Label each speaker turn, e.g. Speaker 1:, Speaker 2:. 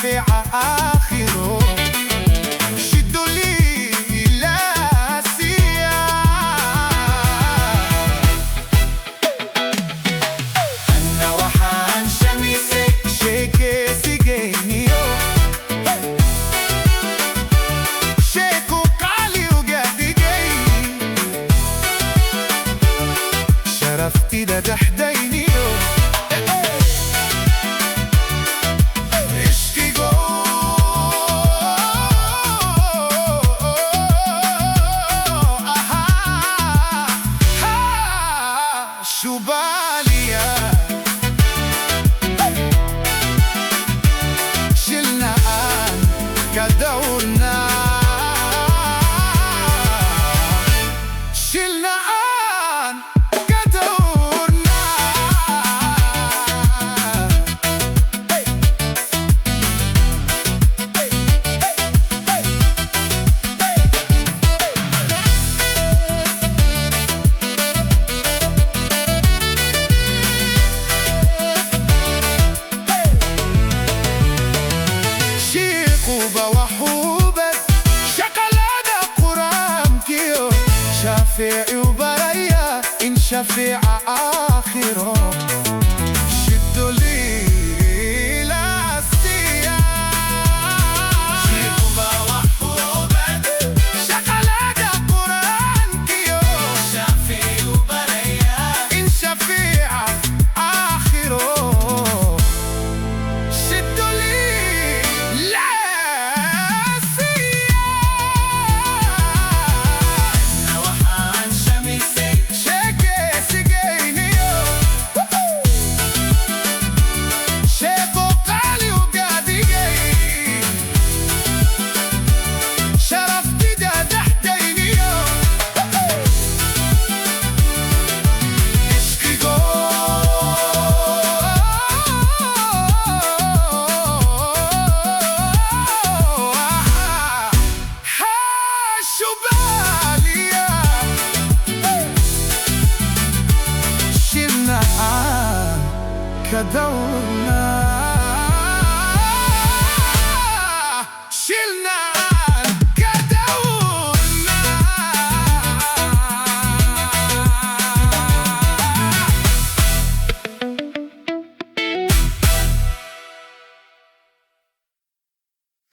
Speaker 1: شفيع آخره. شدوا لي لاسيا أنا وحان شميسي شيكي سيجينيو شيكو قالي وقادي جاي شرفتي دا دحدينيو شو باليا شلنا آن كدورنا شلنا آن كدورنا وحوبة شقلادة قرامتيو شفيع وبريا إن شفيع آخره. شدوا لي لاسيا شيخوبة وحوبة شقلادة قرامتيو شفيع وبريا إن شفيع آخره. شدوا لي شلنا آن كدورنا